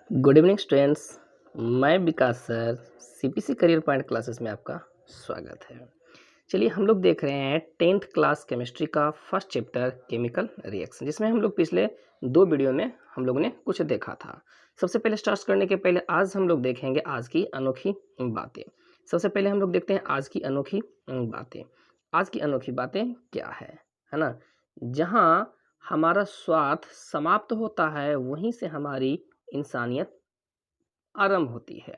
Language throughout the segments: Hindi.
Good evening students. मैं Vikas sir CPC career point classes में आपका स्वागत है। चलिए हम लोग देख रहे हैं 10th क्लास केमिस्ट्री का फर्स्ट चैप्टर केमिकल रिएक्शन, जिसमें हम लोग पिछले 2 वीडियो में हम लोगों ने कुछ देखा था। सबसे पहले स्टार्ट करने के पहले आज हम लोग देखेंगे आज की अनोखी बातें। सबसे पहले हम लोग देखते हैं आज की अनोखी बातें। आज की अनोखी बातें क्या है ना। जहाँ हमारा स्वार्थ समाप्त होता है वहीं से हमारी इंसानियत आरंभ होती है।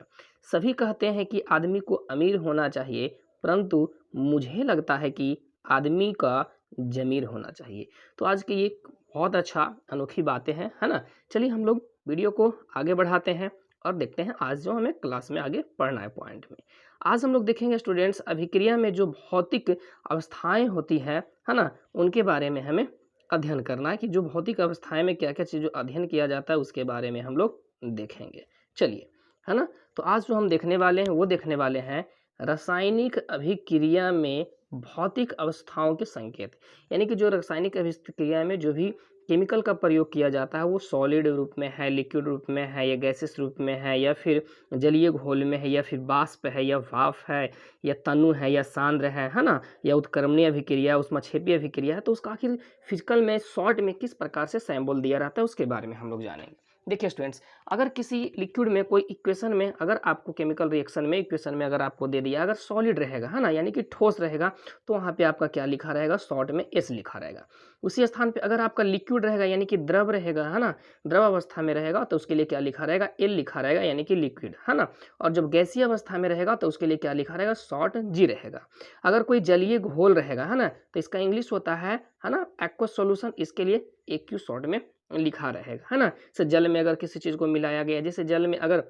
सभी कहते हैं कि आदमी को अमीर होना चाहिए, परंतु मुझे लगता है कि आदमी का ज़मीर होना चाहिए। तो आज की ये बहुत अच्छा अनोखी बातें हैं, है ना। चलिए हम लोग वीडियो को आगे बढ़ाते हैं और देखते हैं आज जो हमें क्लास में आगे पढ़ना है पॉइंट में। आज हम लोग देखेंगे स्टूडेंट्स अभिक्रिया में जो भौतिक अवस्थाएं होती हैं, है ना, उनके बारे में हमें अध्ययन करना है कि जो भौतिक अवस्थाएं में क्या क्या चीज़ अध्ययन किया जाता है उसके बारे में हम लोग देखेंगे। चलिए, है ना। तो आज जो हम देखने वाले हैं वो देखने वाले हैं रासायनिक अभिक्रिया में भौतिक अवस्थाओं के संकेत। यानी कि जो रासायनिक अभिक्रिया में जो भी केमिकल का प्रयोग किया जाता है वो सॉलिड रूप में है, लिक्विड रूप में है, या गैसेस रूप में है, या फिर जलीय घोल में है, या फिर वाष्प है, या भाप है, या तनु है, या सांद्र है ना, या उत्क्रमणीय अभिक्रिया, उष्माक्षेपीय अभिक्रिया है। तो उसका आखिर फिजिकल में शॉर्ट में किस प्रकार से सिंबल दिया रहता है उसके बारे में हम लोग जानेंगे। देखिए स्टूडेंट्स, अगर किसी लिक्विड में कोई इक्वेशन में अगर आपको केमिकल रिएक्शन में इक्वेशन में अगर आपको दे दिया, अगर सॉलिड रहेगा, है ना, यानी कि ठोस रहेगा, तो वहाँ पे आपका क्या लिखा रहेगा, शॉर्ट में एस लिखा रहेगा। उसी स्थान पे अगर आपका लिक्विड रहेगा यानी कि द्रव रहेगा, है ना, द्रव अवस्था में रहेगा, तो उसके लिए क्या लिखा रहेगा, एल लिखा रहेगा, यानी कि लिक्विड, है ना। और जब गैसीय अवस्था में रहेगा तो उसके लिए क्या लिखा रहेगा, शॉर्ट जी रहेगा। अगर कोई जलीय घोल रहेगा, है ना, तो इसका इंग्लिश होता है ना, एक्वस सॉल्यूशन, इसके लिए एक्यू शॉर्ट में लिखा रहेगा, है ना। जैसे जल में अगर किसी चीज़ को मिलाया गया, जैसे जल में अगर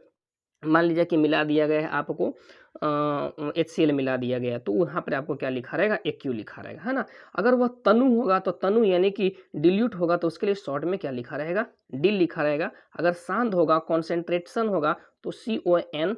मान लीजिए कि मिला दिया गया है आपको HCl मिला दिया गया है, तो वहाँ पर आपको क्या लिखा रहेगा, एक्यू लिखा रहेगा, है ना। अगर वह तनु होगा तो तनु यानी कि डिल्यूट होगा तो उसके लिए शॉर्ट में क्या लिखा रहेगा, डिल लिखा रहेगा। अगर शांत होगा, कॉन्सेंट्रेशन होगा, तो CONC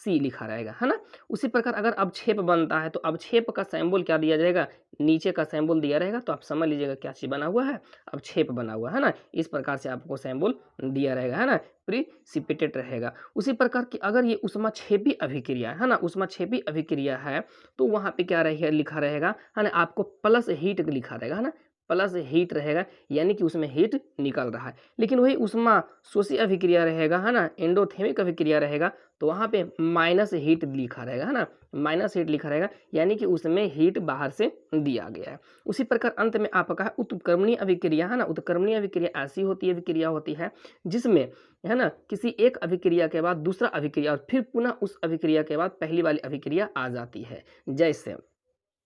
लिखा रहेगा, है ना। उसी प्रकार अगर अवक्षेप बनता है तो अवक्षेप का सिंबल क्या दिया जाएगा, नीचे का सिंबल दिया रहेगा, तो आप समझ लीजिएगा क्या चीज़ बना हुआ है, अवक्षेप बना हुआ है ना। इस प्रकार से आपको सिंबल दिया रहेगा, है ना, प्रिसिपिटेट रहेगा। उसी प्रकार की अगर ये उष्माक्षेपी अभिक्रिया है ना, उष्माक्षेपी अभिक्रिया है, तो वहाँ पे क्या रहेगा, लिखा रहेगा, है ना, आपको प्लस हीट लिखा रहेगा, है ना, प्लस हीट रहेगा, यानी कि उसमें हीट निकल रहा है। लेकिन वही उष्मा शोषी अभिक्रिया रहेगा, है ना, एंडोथर्मिक अभिक्रिया रहेगा, तो वहाँ पे माइनस हीट लिखा रहेगा, है ना, माइनस हीट लिखा रहेगा, यानी कि उसमें हीट बाहर से दिया गया है। उसी प्रकार अंत में आपका है उत्क्रमणीय अभिक्रिया, है ना। उत्क्रमणीय अभिक्रिया ऐसी अभिक्रिया होती है जिसमें, है ना, किसी एक अभिक्रिया के बाद दूसरा अभिक्रिया और फिर पुनः उस अभिक्रिया के बाद पहली वाली अभिक्रिया आ जाती है। जैसे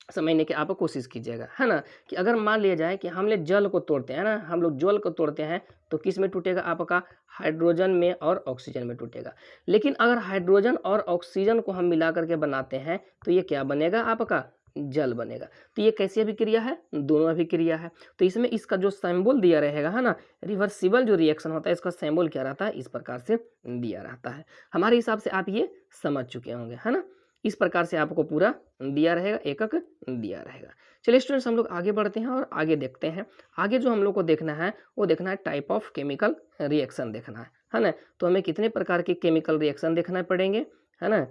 समझने की आप कोशिश कीजिएगा, है ना, कि अगर मान लिया जाए कि हमने जल को तोड़ते हैं ना, हम लोग जल को तोड़ते हैं तो किस में टूटेगा, आपका हाइड्रोजन में और ऑक्सीजन में टूटेगा। लेकिन अगर हाइड्रोजन और ऑक्सीजन को हम मिला करके बनाते हैं तो ये क्या बनेगा, आपका जल बनेगा। तो ये कैसी अभिक्रिया है, दोनों अभिक्रिया है। तो इसमें इसका जो सिंबल दिया रहेगा, है ना, रिवर्सिबल जो रिएक्शन होता है इसका सिंबल क्या रहता है, इस प्रकार से दिया रहता है। हमारे हिसाब से आप ये समझ चुके होंगे, है ना। इस प्रकार से आपको पूरा दिया रहेगा, एकक दिया रहेगा। चलिए स्टूडेंट्स, हम लोग आगे बढ़ते हैं और आगे देखते हैं। आगे जो हम लोग को देखना है वो देखना है टाइप ऑफ केमिकल रिएक्शन देखना है ना। तो हमें कितने प्रकार के केमिकल रिएक्शन देखना पड़ेंगे, है ना।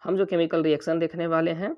हम जो केमिकल रिएक्शन देखने वाले हैं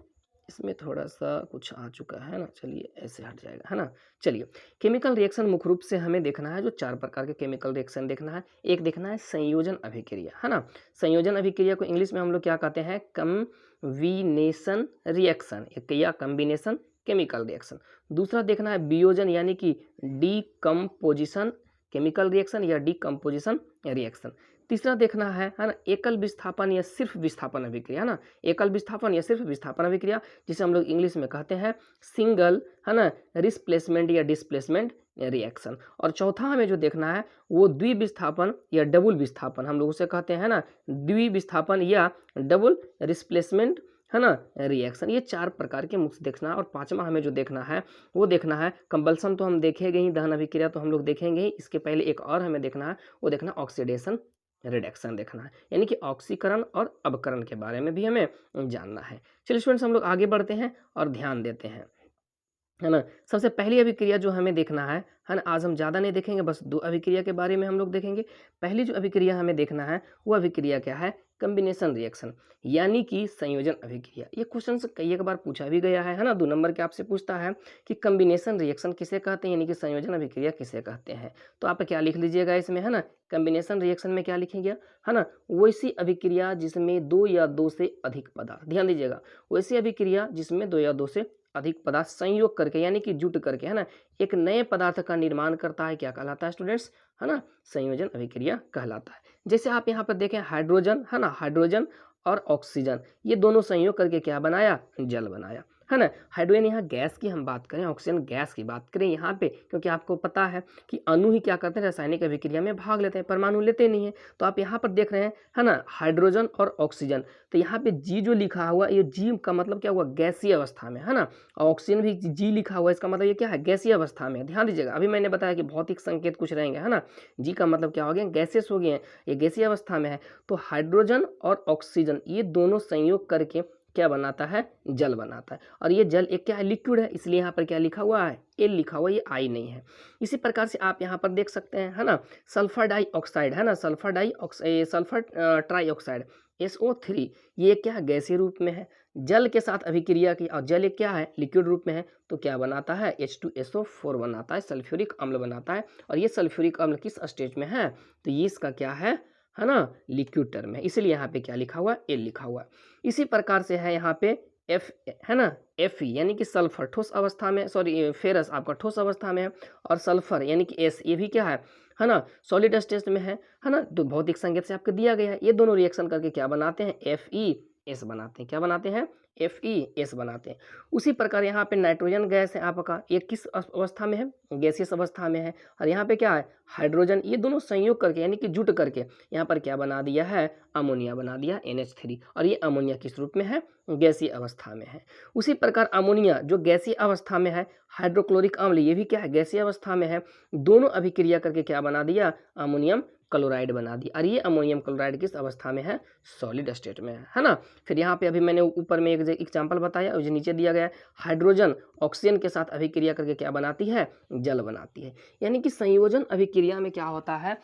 इसमें थोड़ा सा कुछ आ चुका है ना, चलिए ऐसे हट जाएगा, है ना। चलिए, केमिकल रिएक्शन मुख्य रूप से हमें देखना है जो 4 प्रकार के केमिकल रिएक्शन देखना है। एक देखना है संयोजन अभिक्रिया, है ना। संयोजन अभिक्रिया को इंग्लिश में हम लोग क्या कहते हैं, कम्बिनेशन रिएक्शन या कम्बिनेशन केमिकल रिएक्शन। दूसरा देखना है वियोजन यानी कि डीकम्पोजिशन केमिकल रिएक्शन या डीकम्पोजिशन रिएक्शन। तीसरा देखना है ना, एकल विस्थापन या सिर्फ विस्थापन अभिक्रिया, है ना, एकल विस्थापन या सिर्फ विस्थापन अभिक्रिया, जिसे हम लोग इंग्लिश में कहते हैं सिंगल, है ना, रिस्प्लेसमेंट या डिस्प्लेसमेंट रिएक्शन। और चौथा हमें जो देखना है वो द्विविस्थापन या डबल विस्थापन, हम लोग उसे कहते हैं ना द्विविस्थापन या डबल रिस्प्लेसमेंट, है ना, रिएक्शन। ये 4 प्रकार के मुख्य देखना है। और पांचवा हमें जो देखना है वो देखना है कंबल्सन, तो हम देखेंगे ही, दहन अभिक्रिया तो हम लोग देखेंगे ही। इसके पहले एक और हमें देखना है, वो देखना ऑक्सीडेशन रिडक्शन देखना है, यानी कि ऑक्सीकरण और अवकरण के बारे में भी हमें जानना है। चलिए स्टूडेंट्स, हम लोग आगे बढ़ते हैं और ध्यान देते हैं। है ना। सबसे पहली अभिक्रिया जो हमें देखना है ना, आज हम ज़्यादा नहीं देखेंगे, बस 2 अभिक्रिया के बारे में हम लोग देखेंगे। पहली जो अभिक्रिया हमें देखना है वो अभिक्रिया क्या है, कॉम्बिनेशन रिएक्शन यानी कि संयोजन अभिक्रिया। ये क्वेश्चन कई एक बार पूछा भी गया है ना, 2 नंबर के आपसे पूछता है कि कॉम्बिनेशन रिएक्शन किसे कहते हैं यानी कि संयोजन अभिक्रिया किसे कहते हैं। तो आप क्या लिख लीजिएगा इसमें, है ना, कॉम्बिनेशन रिएक्शन में क्या लिखेंगे, है ना, वैसी अभिक्रिया जिसमें 2 या 2 से अधिक पदार्थ, ध्यान दीजिएगा, वैसी अभिक्रिया जिसमें 2 या 2 से अधिक पदार्थ संयोग करके यानी कि जुट करके, है ना, एक नए पदार्थ का निर्माण करता है, क्या कहलाता है स्टूडेंट्स, है ना, संयोजन अभिक्रिया कहलाता है। जैसे आप यहाँ पर देखें हाइड्रोजन, है ना, हाइड्रोजन और ऑक्सीजन ये दोनों संयोग करके क्या बनाया, जल बनाया, है ना। हाइड्रोजन यहाँ गैस की हम बात करें, ऑक्सीजन गैस की बात करें यहाँ पे, क्योंकि आपको पता है कि अणु ही क्या करते हैं, रासायनिक अभिक्रिया में भाग लेते हैं, परमाणु लेते नहीं है। तो आप यहाँ पर देख रहे हैं, है ना, हाइड्रोजन और ऑक्सीजन, तो यहाँ पे जी जो लिखा हुआ, ये जी का मतलब क्या हुआ, गैसीय अवस्था में, है ना। ऑक्सीजन भी जी लिखा हुआ है, इसका मतलब ये क्या है, गैसीय अवस्था में। ध्यान दीजिएगा, अभी मैंने बताया कि भौतिक संकेत कुछ रहेंगे, है ना। जी का मतलब क्या हो गया, गैसेस हो गए हैं, ये गैसीय अवस्था में है। तो हाइड्रोजन और ऑक्सीजन ये दोनों संयोग करके क्या बनाता है, जल बनाता है। और ये जल एक क्या है, लिक्विड है, इसलिए यहाँ पर क्या लिखा हुआ है, एल लिखा हुआ, ये आई नहीं है। इसी प्रकार से आप यहाँ पर देख सकते हैं, है ना, सल्फर डाइऑक्साइड, है ना, सल्फर ट्राइऑक्साइड SO3, ये क्या है, गैसीय रूप में है, जल के साथ अभिक्रिया की, और जल एक क्या है, लिक्विड रूप में है, तो क्या बनाता है, H2SO4 बनाता है, सल्फ्यूरिक अम्ल बनाता है। और ये सल्फ्यूरिक अम्ल किस स्टेज में है, तो ये इसका क्या है ना, लिक्विड टर्म है, इसलिए यहाँ पे क्या लिखा हुआ है, एल लिखा हुआ है। इसी प्रकार से है यहाँ पे एफ, है ना, Fe यानी कि सल्फर ठोस अवस्था में, सॉरी फेरस आपका ठोस अवस्था में है, और सल्फर यानी कि एस ये भी क्या है ना, सॉलिड स्टेट में है ना। तो भौतिक संकेत से आपको दिया गया है, ये दोनों रिएक्शन करके क्या बनाते हैं, FeS बनाते हैं, क्या बनाते हैं, FeS बनाते हैं। उसी प्रकार यहाँ पे नाइट्रोजन गैस है आपका, ये किस अवस्था में है, गैसियस अवस्था में है। और यहाँ पे क्या है, हाइड्रोजन, ये दोनों संयोग करके यानी कि जुट करके यहाँ पर क्या बना दिया है, अमोनिया बना दिया, NH3। और ये अमोनिया किस रूप में है, गैसीय अवस्था में है। उसी प्रकार अमोनिया जो गैसीय अवस्था में है, हाइड्रोक्लोरिक अम्ल ये भी क्या है, गैसीय अवस्था में है, दोनों अभिक्रिया करके क्या बना दिया, अमोनियम क्लोराइड बना दी। और ये अमोनियम क्लोराइड किस अवस्था में है, सॉलिड स्टेट में है ना। फिर यहाँ पे अभी मैंने ऊपर में एक एग्जाम्पल बताया और जो नीचे दिया गया है, हाइड्रोजन ऑक्सीजन के साथ अभिक्रिया करके क्या बनाती है, जल बनाती है। यानी कि संयोजन अभिक्रिया में क्या होता है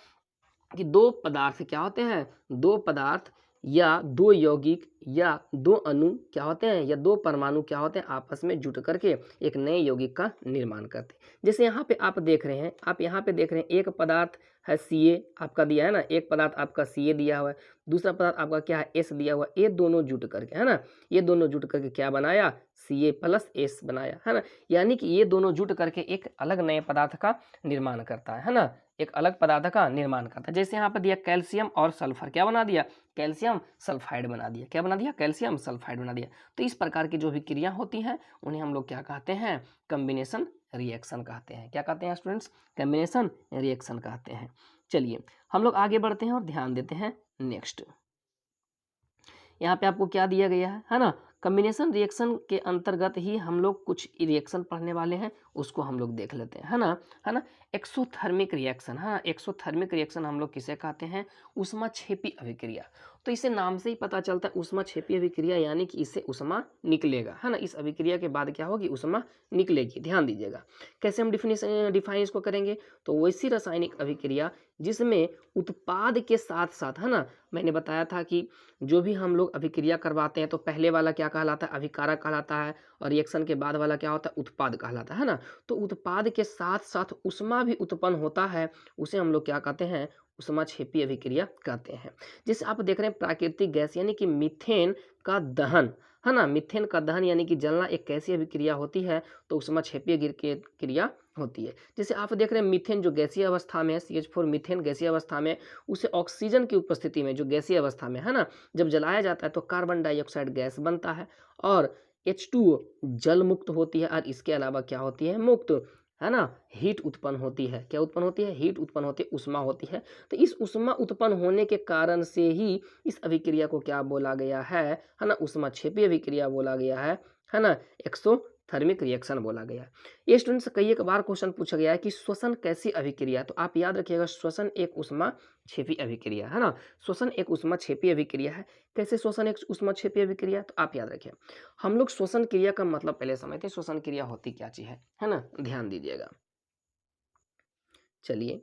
कि दो पदार्थ क्या होते हैं, दो पदार्थ या दो यौगिक या दो अणु क्या होते हैं, या दो परमाणु क्या होते हैं, आपस में जुट करके एक नए यौगिक का निर्माण करते हैं। जैसे यहाँ पे आप देख रहे हैं, आप यहाँ पे देख रहे हैं, एक पदार्थ है Ca आपका दिया है ना, एक पदार्थ आपका Ca दिया हुआ है, दूसरा पदार्थ आपका क्या है, S दिया हुआ है। ये दोनों जुट करके, है ना, ये दोनों जुट करके क्या बनाया, Ca+S बनाया, है ना। यानी कि ये दोनों जुट करके एक अलग नए पदार्थ का निर्माण करता है ना, एक अलग पदार्थ का निर्माण करता है। जैसे यहाँ पर दिया कैल्शियम और सल्फर, क्या बना दिया, कैल्शियम सल्फाइड बना दिया, क्या बना दिया, कैल्शियम सल्फाइड बना दिया। तो इस प्रकार की जो भी क्रिया होती हैं उन्हें हम लोग क्या कहते हैं, कॉम्बिनेशन रिएक्शन कहते हैं। क्या कहते हैं स्टूडेंट्स, कॉम्बिनेशन रिएक्शन कहते हैं। चलिए हम लोग आगे बढ़ते हैं और ध्यान देते हैं नेक्स्ट। यहाँ पे आपको क्या दिया गया है ना, कॉम्बिनेशन रिएक्शन के अंतर्गत ही हम लोग कुछ रिएक्शन पढ़ने वाले हैं, उसको हम लोग देख लेते हैं, है ना। एक्सोथर्मिक रिएक्शन, हाँ, एक्सोथर्मिक रिएक्शन हम लोग किसे कहते हैं, ऊष्माक्षेपी अभिक्रिया। तो इसे नाम से ही पता चलता है ऊष्माक्षेपी अभिक्रिया, यानी कि इससे ऊष्मा निकलेगा, है ना। इस अभिक्रिया के बाद क्या होगी, ऊष्मा निकलेगी। ध्यान दीजिएगा कैसे हम डिफाइन इसको करेंगे, तो वैसी रासायनिक अभिक्रिया जिसमें उत्पाद के साथ साथ, है ना, मैंने बताया था कि जो भी हम लोग अभिक्रिया करवाते हैं तो पहले वाला क्या कहलाता है, अभिकारक कहलाता है, और रिएक्शन के बाद वाला क्या होता है, उत्पाद कहलाता है ना। तो उत्पाद के साथ साथ ऊष्मा भी उत्पन्न होता है, उसे हम लोग क्या कहते हैं, ऊष्माक्षेपी अभिक्रिया कहते हैं। जैसे आप देख रहे हैं प्राकृतिक गैस यानी कि मीथेन का दहन, है ना, मीथेन का दहन यानी कि जलना एक कैसी अभिक्रिया होती है, तो ऊष्माक्षेपी क्रिया होती है। जैसे आप देख रहे हैं मीथेन जो गैसीय अवस्था में है, CH4 मीथेन गैसीय अवस्था में, उसे ऑक्सीजन की उपस्थिति में जो गैसीय अवस्था में, है ना, जब जलाया जाता है तो कार्बन डाइऑक्साइड गैस बनता है और H2O जल मुक्त होती है, और इसके अलावा क्या होती है, मुक्त, है ना, हीट उत्पन्न होती है। क्या उत्पन्न होती है, हीट उत्पन्न होती है, ऊष्मा होती है। तो इस ऊष्मा उत्पन्न होने के कारण से ही इस अभिक्रिया को क्या बोला गया है ना, ऊष्माक्षेपी अभिक्रिया बोला गया है ना, एक्सोथर्मिक थर्मिक रिएक्शन बोला गया है। ये स्टूडेंट्स कई एक बार क्वेश्चन पूछा गया है कि श्वसन कैसी अभिक्रिया है, तो आप याद रखिएगा श्वसन एक ऊष्माक्षेपी अभिक्रिया है ना। श्वसन एक ऊष्माक्षेपी अभिक्रिया है। कैसे श्वसन एक ऊष्माक्षेपी अभिक्रिया है, तो आप याद रखिए हम लोग श्वसन क्रिया का मतलब पहले समझते हैं, श्वसन क्रिया होती क्या चीज है ना, ध्यान दीजिएगा। चलिए,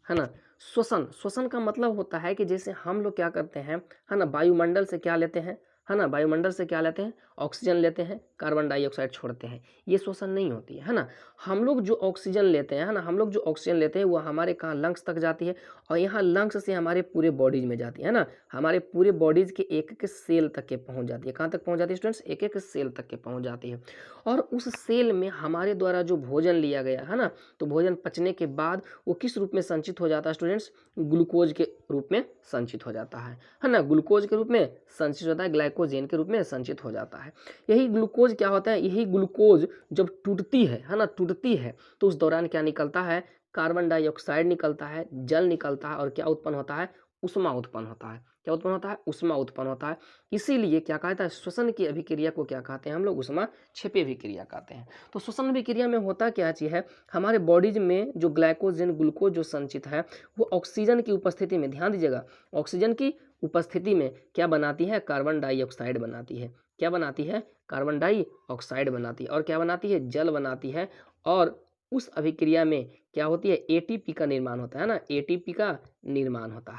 है ना, श्वसन, श्वसन का मतलब होता है कि जैसे हम लोग क्या करते हैं, है ना, वायुमंडल से क्या लेते हैं, है ना, वायुमंडल से क्या लेते हैं, ऑक्सीजन लेते हैं, कार्बन डाइऑक्साइड छोड़ते हैं, ये श्वसन नहीं होती है ना। हम लोग जो ऑक्सीजन लेते हैं, है ना, हम लोग जो ऑक्सीजन लेते हैं वो हमारे कहाँ लंग्स तक जाती है, और यहाँ लंग्स से हमारे पूरे बॉडीज में जाती है ना, हमारे पूरे बॉडीज के एक एक सेल तक के पहुँच जाती है। कहाँ तक पहुँच जाती है स्टूडेंट्स, एक एक सेल तक के पहुँच जाती है। और उस सेल में हमारे द्वारा जो भोजन लिया गया है ना, तो भोजन पचने के बाद वो किस रूप में संचित हो जाता है स्टूडेंट्स, ग्लूकोज के रूप में संचित हो जाता है ना, ग्लूकोज के रूप में संचित होता है, ग्लाइकोजेन के रूप में संचित हो जाता है। यही ग्लूकोज क्या होता है, यही ग्लूकोज जब टूटती है ना, टूटती है तो उस दौरान क्या निकलता है, कार्बन डाइऑक्साइड निकलता है, जल निकलता है, और क्या उत्पन्न होता है, उष्मा उत्पन्न होता है। क्या उत्पन्न होता है, उष्मा उत्पन्न होता है। इसीलिए क्या कहता है, श्वसन की अभिक्रिया को क्या कहते हैं हम लोग, ऊष्माक्षेपी अभिक्रिया कहते हैं। तो श्वसन अभिक्रिया में होता क्या चीज है, हमारे बॉडीज में जो ग्लाइकोजन ग्लूकोज जो संचित है वो ऑक्सीजन की उपस्थिति में, ध्यान दीजिएगा, ऑक्सीजन की उपस्थिति में क्या बनाती है, कार्बन डाइऑक्साइड बनाती है। क्या बनाती है, कार्बन डाइऑक्साइड बनाती है, और क्या बनाती है, जल बनाती है। और उस अभिक्रिया में क्या होती है, एटीपी का निर्माण होता है ना, एटीपी का निर्माण होता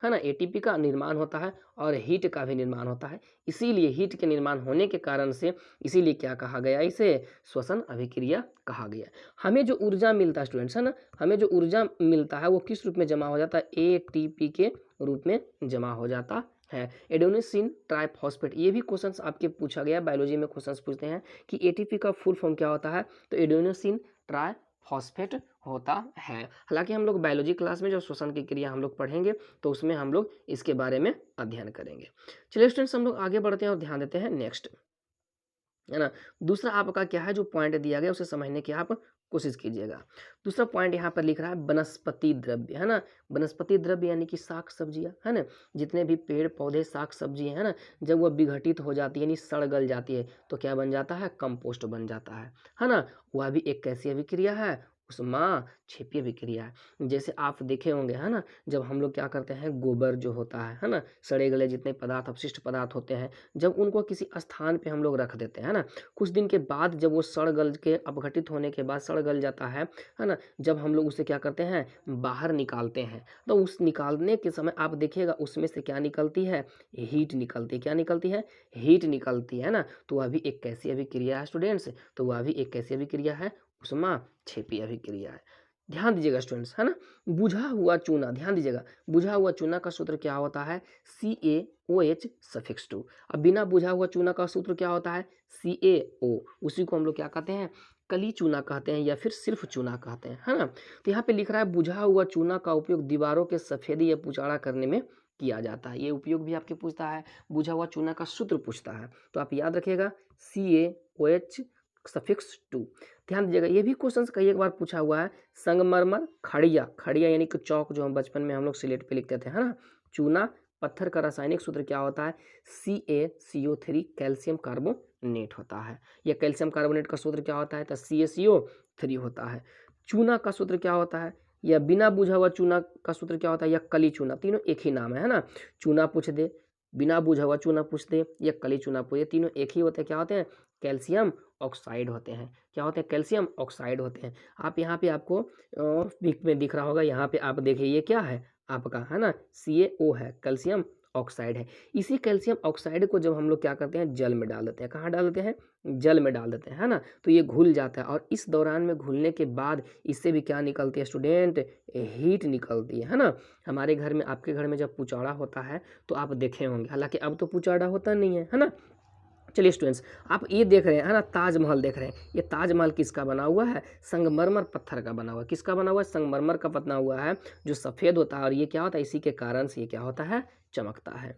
है ना, एटीपी का निर्माण होता है, और हीट का भी निर्माण होता है। इसीलिए हीट के निर्माण होने के कारण से इसीलिए क्या कहा गया, इसे श्वसन अभिक्रिया कहा गया। हमें जो ऊर्जा मिलता है स्टूडेंट्स, है ना, हमें जो ऊर्जा मिलता है वो किस रूप में जमा हो जाता है, एटीपी के रूप में जमा हो जाता है। एडेनोसिन ट्राइफॉस्फेट, ये भी क्वेश्चंस आपके पूछा गया, बायोलॉजी में क्वेश्चंस पूछते हैं कि एटीपी का फुल फॉर्म क्या होता है, तो एडेनोसिन ट्राइफॉस्फेट होता है। हालांकि हम लोग बायोलॉजी क्लास में जो श्वसन की क्रिया हम लोग पढ़ेंगे तो उसमें हम लोग इसके बारे में अध्ययन करेंगे। चलिए स्टूडेंट्स, हम लोग आगे बढ़ते हैं और ध्यान देते हैं नेक्स्ट, है ना। दूसरा आपका क्या है, जो पॉइंट दिया गया उसे समझने की आप कोशिश कीजिएगा। दूसरा पॉइंट यहाँ पर लिख रहा है वनस्पति द्रव्य, है ना, वनस्पति द्रव्य यानी कि साग सब्जियाँ, है ना, जितने भी पेड़ पौधे साग सब्जी है ना, जब वह विघटित हो जाती है यानी सड़ गल जाती है तो क्या बन जाता है, कंपोस्ट बन जाता है ना। वह भी एक कैसी अभिक्रिया है, ऊष्माक्षेपी अभिक्रिया है। जैसे आप देखे होंगे, है ना, जब हम लोग क्या करते हैं, गोबर जो होता है ना, सड़े गले जितने पदार्थ अपशिष्ट पदार्थ होते हैं, जब उनको किसी स्थान पे हम लोग रख देते हैं ना, कुछ दिन के बाद जब वो सड़ गल के अपघटित होने के बाद सड़ गल जाता है ना, जब हम लोग उसे क्या करते हैं, बाहर निकालते हैं, तो उस निकालने के समय आप देखिएगा उसमें से क्या निकलती है, हीट निकलती है। क्या निकलती है, हीट निकलती है ना। तो वह भी एक कैसी अभिक्रिया है स्टूडेंट्स, तो वह भी एक कैसी अभिक्रिया है, ऊष्माक्षेपी अभिक्रिया है। ध्यान दीजिएगा स्टूडेंट्स, है ना। बुझा हुआ चूना, ध्यान दीजिएगा, बुझा हुआ चूना का सूत्र क्या होता है, CaOH सफिक्स 2। अब बिना बुझा हुआ चूना का सूत्र क्या होता है, CaO, उसी को हम लोग क्या कहते हैं, कली चूना कहते हैं या फिर सिर्फ चूना कहते हैं, है ना। तो यहाँ पे लिख रहा है बुझा हुआ चूना का उपयोग दीवारों के सफेदी या पुचाड़ा करने में किया जाता है। ये उपयोग भी आपके पूछता है, बुझा हुआ चूना का सूत्र पूछता है, तो आप याद रखिएगा CaOH सफिक्स 2। ध्यान दीजिएगा, ये भी क्वेश्चन कई एक बार पूछा हुआ है, संगमरमर खड़िया, खड़िया यानी कि चौक जो हम बचपन में हम लोग स्लेट पे लिखते थे, है ना। चूना पत्थर का रासायनिक सूत्र क्या होता है, CaCO3 कैल्शियम कार्बोनेट होता है। या कैल्शियम कार्बोनेट का सूत्र क्या होता है, तो CaCO3 होता है। चूना का सूत्र क्या होता है, या बिना बुझा हुआ चूना का सूत्र क्या होता है, या कली चूना, तीनों एक ही नाम है ना। चूना पूछ दे, बिना बुझा हुआ चूना पूछ दे, या कली चूना पूछ दे, तीनों एक ही होते हैं। क्या होते हैं, कैल्शियम ऑक्साइड होते हैं। क्या होते हैं, कैल्शियम ऑक्साइड होते हैं। आप यहाँ पे आपको पिक में दिख रहा होगा, यहाँ पे आप देखिए ये क्या है आपका, है ना, CaO है, कैल्शियम ऑक्साइड है। इसी कैल्शियम ऑक्साइड को जब हम लोग क्या करते हैं, जल में डाल देते हैं, कहाँ डाल देते हैं, जल में डाल देते हैं, है ना। तो ये घुल जाता है, और इस दौरान में घुलने के बाद इससे भी क्या निकलती है स्टूडेंट, हीट निकलती है ना। हमारे घर में, आपके घर में जब पुचाड़ा होता है तो आप देखे होंगे, हालांकि अब तो पुचाड़ा होता नहीं है ना। चलिए स्टूडेंट्स, आप ये देख रहे हैं, है ना, ताजमहल देख रहे हैं। ये ताजमहल किसका बना हुआ है, संगमरमर पत्थर का बना हुआ है। किसका बना हुआ है, संगमरमर का बना हुआ है, जो सफ़ेद होता है, और ये क्या होता है, इसी के कारण से ये क्या होता है, चमकता है।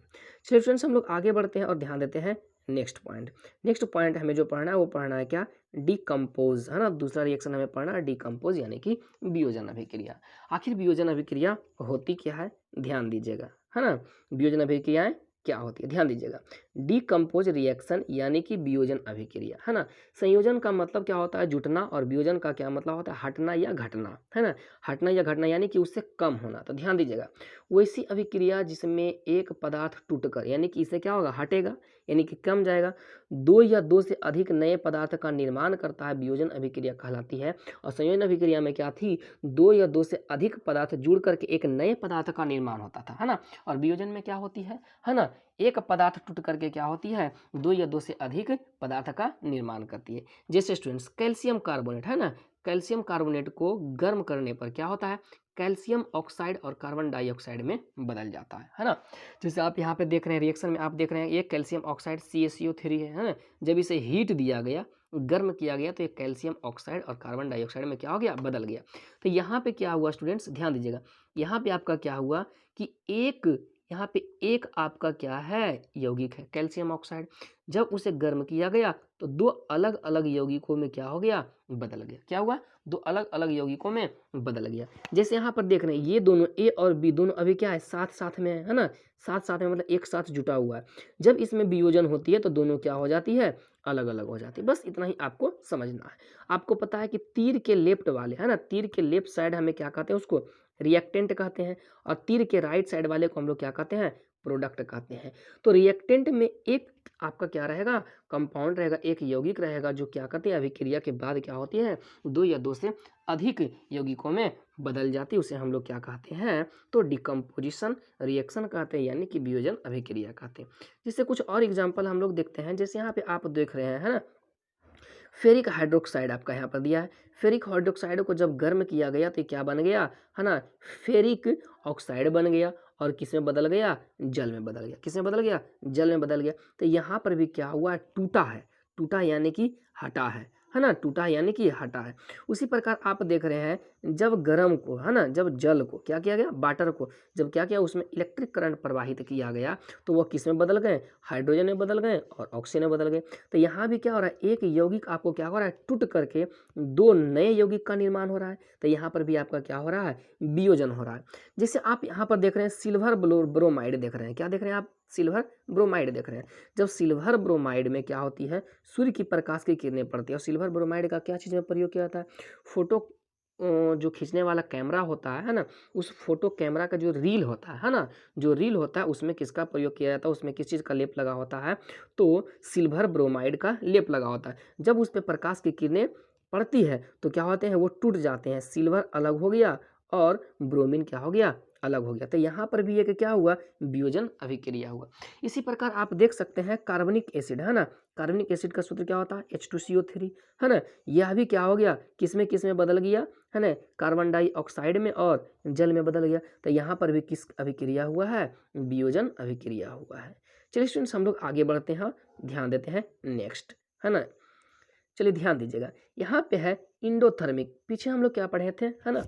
चलिए स्टूडेंट्स, हम लोग आगे बढ़ते हैं और ध्यान देते हैं नेक्स्ट पॉइंट। नेक्स्ट पॉइंट हमें जो पढ़ना है वो पढ़ना है क्या, डिकम्पोज, है ना। दूसरा रिएक्शन हमें पढ़ना है डिकम्पोज यानी कि वियोजन अभिक्रिया। आखिर वियोजन अभिक्रिया होती क्या है, ध्यान दीजिएगा, है ना। वियोजन अभिक्रियाएं क्या होती है, ध्यान दीजिएगा। डीकम्पोज रिएक्शन यानी कि वियोजन अभिक्रिया, है ना। संयोजन का मतलब क्या होता है, जुटना, और वियोजन का क्या मतलब होता है, हटना या घटना, है ना। हटना या घटना यानी कि उससे कम होना। तो ध्यान दीजिएगा, वैसी अभिक्रिया जिसमें एक पदार्थ टूटकर यानी कि इससे क्या होगा, हटेगा यानी कि कम जाएगा, दो या दो से अधिक नए पदार्थ का निर्माण करता है, वियोजन अभिक्रिया कहलाती है। और संयोजन अभिक्रिया में क्या थी, दो या दो से अधिक पदार्थ जुड़ करके एक नए पदार्थ का निर्माण होता था, है ना। और वियोजन में क्या होती है ना, एक पदार्थ टूट करके क्या होती है, दो या दो से अधिक पदार्थ का निर्माण करती है। जैसे स्टूडेंट्स कैल्शियम कार्बोनेट, है ना, कैल्शियम कार्बोनेट को गर्म करने पर क्या होता है, कैल्शियम ऑक्साइड और कार्बन डाइऑक्साइड में बदल जाता है ना। जैसे आप यहाँ पे देख रहे हैं रिएक्शन में, आप देख रहे हैं ये कैल्शियम ऑक्साइड CaCO3 है ना। जब इसे हीट दिया गया, गर्म किया गया, तो ये कैल्शियम ऑक्साइड और कार्बन डाइऑक्साइड में क्या हो गया, बदल गया। तो यहाँ पे क्या हुआ स्टूडेंट्स, ध्यान दीजिएगा, यहाँ पे आपका क्या हुआ कि यहाँ पे एक आपका क्या है, यौगिक है कैल्शियम ऑक्साइड। जब उसे गर्म किया गया तो दो अलग अलग यौगिकों में क्या हो गया, बदल गया। क्या हुआ, दो अलग अलग यौगिकों में बदल गया। जैसे यहाँ पर देख रहे हैं ये दोनों A और B दोनों अभी क्या है, साथ साथ में है ना, साथ साथ में मतलब एक साथ जुटा हुआ है। जब इसमें वियोजन होती है तो दोनों क्या हो जाती है, अलग अलग हो जाती है। बस इतना ही आपको समझना है। आपको पता है कि तीर के लेफ्ट वाले, है ना, तीर के लेफ्ट साइड हमें क्या कहते हैं, उसको रिएक्टेंट कहते हैं, और तीर के राइट साइड वाले को हम लोग क्या कहते हैं, प्रोडक्ट कहते हैं। तो रिएक्टेंट में एक आपका क्या रहेगा, कंपाउंड रहेगा, एक यौगिक रहेगा, जो क्या कहते हैं, अभिक्रिया के बाद क्या होती है, दो या दो से अधिक यौगिकों में बदल जाती है। उसे हम लोग क्या कहते हैं, तो डिकम्पोजिशन रिएक्शन कहते हैं, यानी कि वियोजन अभिक्रिया कहते हैं। जैसे कुछ और एग्जाम्पल हम लोग देखते हैं। जैसे यहाँ पे आप देख रहे हैं, है ना, फेरिक हाइड्रोक्साइड आपका यहाँ पर दिया है। फेरिक हाइड्रोक्साइड को जब गर्म किया गया तो क्या बन गया, है ना, फेरिक ऑक्साइड बन गया। और किस में बदल गया, जल में बदल गया। किस में बदल गया, जल में बदल गया। तो यहाँ पर भी क्या हुआ, टूटा है, टूटा यानी कि हटा है ना, टूटा यानी कि हटा है। उसी प्रकार आप देख रहे हैं, जब गर्म को, है ना, जब जल को क्या किया गया, वाटर को जब क्या किया, उसमें इलेक्ट्रिक करंट प्रवाहित किया गया, तो वह किस में बदल गए, हाइड्रोजन में बदल गए और ऑक्सीजन में बदल गए। तो यहाँ भी क्या हो रहा है, एक यौगिक आपको क्या हो रहा है, टूट करके दो नए यौगिक का निर्माण हो रहा है। तो यहाँ पर भी आपका क्या हो रहा है, वियोजन हो रहा है। जैसे आप यहाँ पर देख रहे हैं सिल्वर ब्रोमाइड देख रहे हैं, क्या देख रहे हैं आप, सिल्वर ब्रोमाइड देख रहे हैं। जब सिल्वर ब्रोमाइड में क्या होती है, सूर्य की प्रकाश की किरणें पड़ती है। और सिल्वर ब्रोमाइड का क्या चीज़ में प्रयोग किया जाता है, फोटो जो खींचने वाला कैमरा होता है ना, उस फोटो कैमरा का जो रील होता है ना, जो रील होता है उसमें किसका प्रयोग किया जाता है, उसमें किस चीज़ का लेप लगा होता है, तो सिल्वर ब्रोमाइड का लेप लगा होता है। जब उस पर प्रकाश की किरणें पड़ती है तो क्या होते हैं, वो टूट जाते हैं, सिल्वर अलग हो गया और ब्रोमीन क्या हो गया, अलग हो गया। तो यहाँ पर भी एक क्या हुआ, वियोजन अभिक्रिया हुआ। इसी प्रकार आप देख सकते हैं कार्बनिक एसिड, है ना, कार्बनिक एसिड का सूत्र क्या होता है, H2CO3, है ना। यह भी क्या हो गया, किस में बदल गया, है ना, कार्बन डाइऑक्साइड में और जल में बदल गया। तो यहाँ पर भी किस अभिक्रिया हुआ है, वियोजन अभिक्रिया हुआ है। चलिए स्टूडेंट्स, हम लोग आगे बढ़ते हैं, ध्यान देते हैं नेक्स्ट, है ना। चलिए ध्यान दीजिएगा, यहाँ पे है इंडोथर्मिक। पीछे हम लोग क्या पढ़े थे, है ना,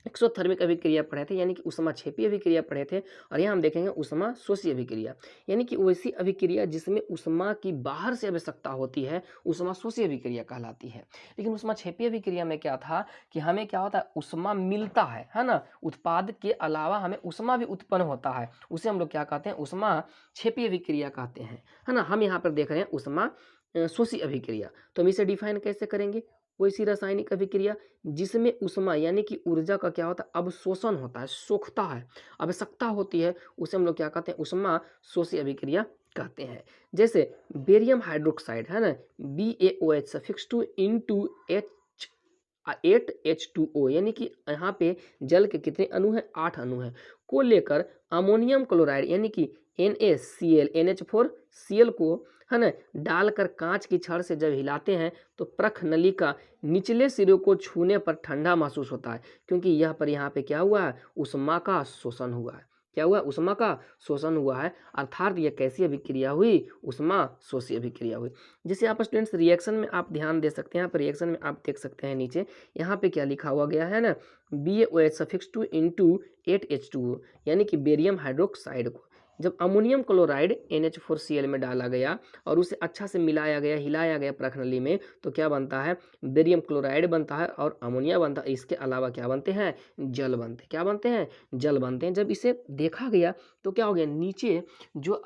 एक्सोथर्मिक अभिक्रिया पढ़े थे, यानी कि ऊष्माक्षेपी अभिक्रिया पढ़े थे। और यहाँ हम देखेंगे ऊष्मा शोषी अभिक्रिया, यानी कि वैसी अभिक्रिया जिसमें ऊष्मा की बाहर से आवश्यकता होती है, ऊष्मा शोषी अभिक्रिया कहलाती है। लेकिन ऊष्माक्षेपी अभिक्रिया में क्या था कि हमें क्या होता है, ऊष्मा मिलता है ना, उत्पाद के अलावा हमें ऊष्मा भी उत्पन्न होता है, उसे हम लोग क्या कहते हैं, ऊष्माक्षेपी अभिक्रिया कहते हैं, है ना। हम यहाँ पर देख रहे हैं ऊष्मा शोषी अभिक्रिया। तो हम इसे डिफाइन कैसे करेंगे, वैसी रासायनिक अभिक्रिया जिसमें ऊष्मा यानी कि ऊर्जा का क्या होता है, अवशोषण होता है, सोखता है, आवश्यकता होती है, उसे हम लोग क्या कहते हैं, ऊष्मा शोषी अभिक्रिया कहते हैं। जैसे बेरियम हाइड्रोक्साइड, है ना, BaOH सफिक्स 2 इंटू H8H2O, यानी कि यहाँ पे जल के कितने अणु हैं, 8 अणु हैं, को लेकर अमोनियम क्लोराइड यानी कि NaCl NH4Cl को, है ना, डालकर कांच की छड़ से जब हिलाते हैं तो प्रख नली का निचले सिरे को छूने पर ठंडा महसूस होता है, क्योंकि यह पर यहाँ पे क्या हुआ है, ऊष्मा का शोषण हुआ है। क्या हुआ, ऊष्मा का शोषण हुआ है, अर्थात यह कैसी अभिक्रिया हुई, ऊष्मा शोषी अभिक्रिया हुई। जैसे आप स्टूडेंट्स रिएक्शन में आप ध्यान दे सकते हैं, यहाँ पर रिएक्शन में आप देख सकते हैं नीचे यहाँ पे क्या लिखा हुआ गया है ना, BaOH सफिक्स 2 इंटू 8H2O, यानी कि बेरियम हाइड्रोक्साइड को जब अमोनियम क्लोराइड NH4Cl में डाला गया और उसे अच्छा से मिलाया गया, हिलाया गया प्रखनली में, तो क्या बनता है, बेरियम क्लोराइड बनता है और अमोनिया बनता है। इसके अलावा क्या बनते हैं, जल बनते हैं। क्या बनते हैं, जल बनते हैं। जब इसे देखा गया तो क्या हो गया, नीचे जो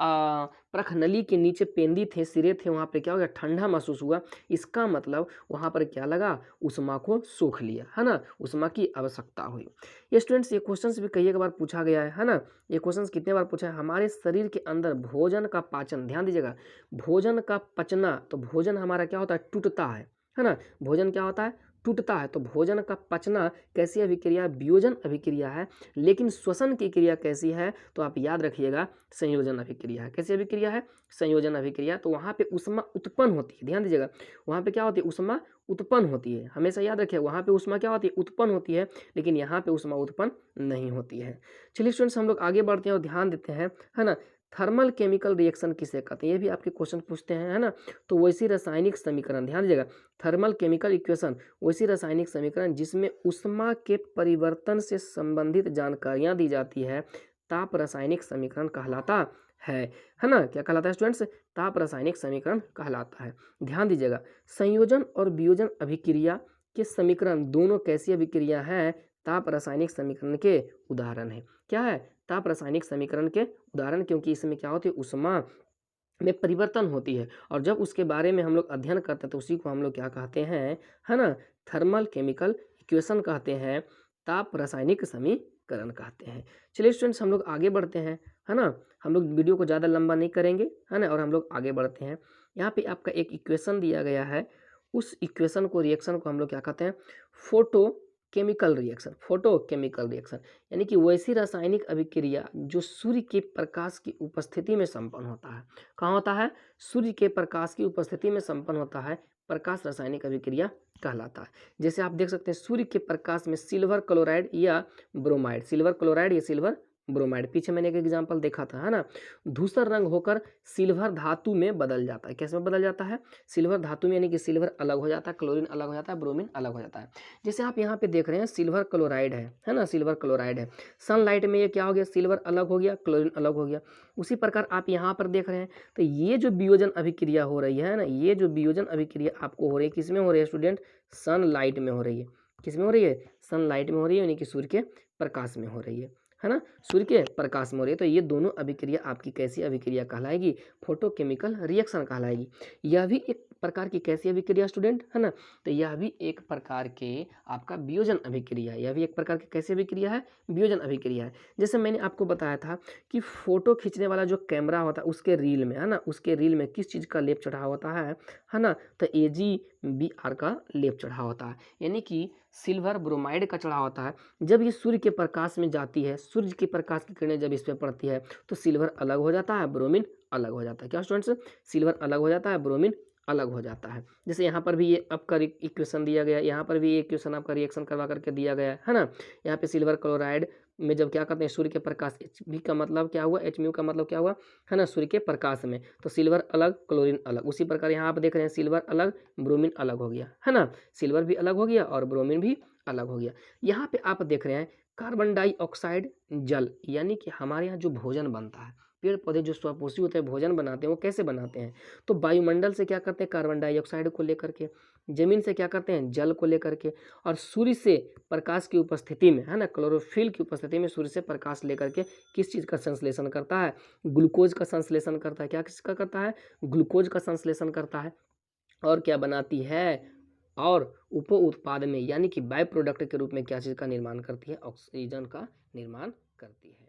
प्रखनली के नीचे पेंदी थे, सिरे थे, वहाँ पे क्या हो गया, ठंडा महसूस हुआ। इसका मतलब वहाँ पर क्या लगा, उष्मा को सोख लिया, है ना, उष्मा की आवश्यकता हुई। ये स्टूडेंट्स ये क्वेश्चंस भी कई एक बार पूछा गया है ना। ये क्वेश्चंस कितने बार पूछा है, हमारे शरीर के अंदर भोजन का पाचन, ध्यान दीजिएगा, भोजन का पचना, तो भोजन हमारा क्या होता है, टूटता है ना, भोजन क्या होता है, टूटता है। तो भोजन का पचना कैसी अभिक्रिया, वियोजन अभिक्रिया है। लेकिन श्वसन की क्रिया कैसी है, तो आप याद रखिएगा, संयोजन अभिक्रिया है। कैसी अभिक्रिया है, संयोजन अभिक्रिया। तो वहाँ पे उष्मा उत्पन्न होती है, ध्यान दीजिएगा, वहाँ पे क्या होती है, उष्मा उत्पन्न होती है। हमेशा याद रखिए, वहाँ पे उष्मा क्या होती है, उत्पन्न होती है, लेकिन यहाँ पे उष्मा उत्पन्न नहीं होती है। चलिए स्टूडेंट्स, हम लोग आगे बढ़ते हैं और ध्यान देते हैं, है ना, थर्मल केमिकल रिएक्शन किसे कहते हैं, ये भी आपके क्वेश्चन पूछते हैं, है ना। तो वैसी रासायनिक समीकरण, ध्यान दीजिएगा, थर्मल केमिकल इक्वेशन, वैसी रासायनिक समीकरण जिसमें उष्मा के परिवर्तन से संबंधित जानकारियां दी जाती है, ताप रासायनिक समीकरण कहलाता है ना। क्या कहलाता है स्टूडेंट्स, ताप रासायनिक समीकरण कहलाता है। ध्यान दीजिएगा, संयोजन और वियोजन अभिक्रिया के समीकरण दोनों कैसी अभिक्रिया हैं, ताप रासायनिक समीकरण के उदाहरण है। क्या है, ताप रासायनिक समीकरण के उदाहरण, क्योंकि इसमें क्या होती है, उष्मा में परिवर्तन होती है। और जब उसके बारे में हम लोग अध्ययन करते हैं तो उसी को हम लोग क्या कहते हैं, है ना, थर्मल केमिकल इक्वेशन कहते हैं, ताप रासायनिक समीकरण कहते हैं। चलिए स्टूडेंट्स, हम लोग आगे बढ़ते हैं, है ना, हम लोग वीडियो को ज़्यादा लंबा नहीं करेंगे, है ना, और हम लोग आगे बढ़ते हैं। यहाँ पे आपका एक इक्वेशन दिया गया है, उस इक्वेशन को, रिएक्शन को हम लोग क्या कहते हैं, photo chemical reaction. Photo chemical reaction यानी कि वैसी रासायनिक अभिक्रिया जो सूर्य के प्रकाश की उपस्थिति में संपन्न होता है। कहाँ होता है, सूर्य के प्रकाश की उपस्थिति में संपन्न होता है, प्रकाश रासायनिक अभिक्रिया कहलाता है। जैसे आप देख सकते हैं, सूर्य के प्रकाश में सिल्वर क्लोराइड या ब्रोमाइड, सिल्वर क्लोराइड या सिल्वर ब्रोमाइड, पीछे मैंने एक एग्जांपल देखा था, है ना, धूसर रंग होकर सिल्वर धातु में बदल जाता है। कैसे में बदल जाता है, सिल्वर धातु में, यानी कि सिल्वर अलग हो जाता है, क्लोरीन अलग हो जाता है, ब्रोमीन अलग हो जाता है। जैसे आप यहाँ पे देख रहे हैं, सिल्वर क्लोराइड है ना, सिल्वर क्लोराइड है, सनलाइट में ये क्या हो गया, सिल्वर अलग हो गया, क्लोरीन अलग हो गया। उसी प्रकार आप यहाँ पर देख रहे हैं, तो ये जो वियोजन अभिक्रिया हो रही है ना, ये जो वियोजन अभिक्रिया आपको हो रही है, किसमें हो रही है स्टूडेंट, सनलाइट में हो रही है। किसमें हो रही है, सनलाइट में हो रही है, यानी कि सूर्य के प्रकाश में हो रही है ना, सूर्य के प्रकाश में हो रही है। तो ये दोनों अभिक्रिया आपकी कैसी अभिक्रिया कहलाएगी, फोटोकेमिकल रिएक्शन कहलाएगी। यह भी एक प्रकार की कैसी अभिक्रिया स्टूडेंट, है ना, तो यह भी एक प्रकार के आपका वियोजन अभिक्रिया है। यह भी एक प्रकार की कैसी अभिक्रिया है, वियोजन अभिक्रिया है। जैसे मैंने आपको बताया था कि फोटो खींचने वाला जो कैमरा होता है, उसके रील में, है ना, उसके रील में किस चीज़ का लेप चढ़ा होता है ना, तो AgBr का लेप चढ़ा होता है, यानी कि सिल्वर ब्रोमाइड का चढ़ा होता है। जब ये सूर्य के प्रकाश में जाती है, सूर्य के प्रकाश की किरणें जब इस पर पड़ती है, तो सिल्वर अलग हो जाता है, ब्रोमीन अलग हो जाता है। क्या स्टूडेंट्स, सिल्वर अलग हो जाता है, ब्रोमीन अलग हो जाता है। जैसे यहाँ पर भी ये आपका इक्वेशन दिया गया, यहाँ पर भी ये इक्वेशन आपका रिएक्शन करवा करके दिया गया है ना। यहाँ पे सिल्वर क्लोराइड में जब क्या करते हैं, सूर्य के प्रकाश, Hb का मतलब क्या हुआ, Hmu का मतलब क्या हुआ, है ना, सूर्य के प्रकाश में, तो सिल्वर अलग, क्लोरीन अलग। उसी प्रकार यहाँ आप देख रहे हैं, सिल्वर अलग, ब्रोमीन अलग हो गया, है ना, सिल्वर भी अलग हो गया और ब्रोमीन भी अलग हो गया। यहाँ पे आप देख रहे हैं कार्बन डाइऑक्साइड जल, यानी कि हमारे यहाँ जो भोजन बनता है, पेड़ पौधे जो स्वपोषी होते हैं, भोजन बनाते हैं, वो कैसे बनाते हैं, तो वायुमंडल से क्या करते हैं, कार्बन डाइऑक्साइड को लेकर के, जमीन से क्या करते हैं, जल को लेकर के, और सूर्य से प्रकाश की उपस्थिति में, है ना, क्लोरोफिल की उपस्थिति में सूर्य से प्रकाश लेकर के किस चीज़ का संश्लेषण करता है, ग्लूकोज का संश्लेषण करता है। क्या किसका करता है, ग्लूकोज का संश्लेषण करता है। और क्या बनाती है, और उप उत्पाद में, यानी कि बाय प्रोडक्ट के रूप में क्या चीज़ का निर्माण करती है, ऑक्सीजन का निर्माण करती है।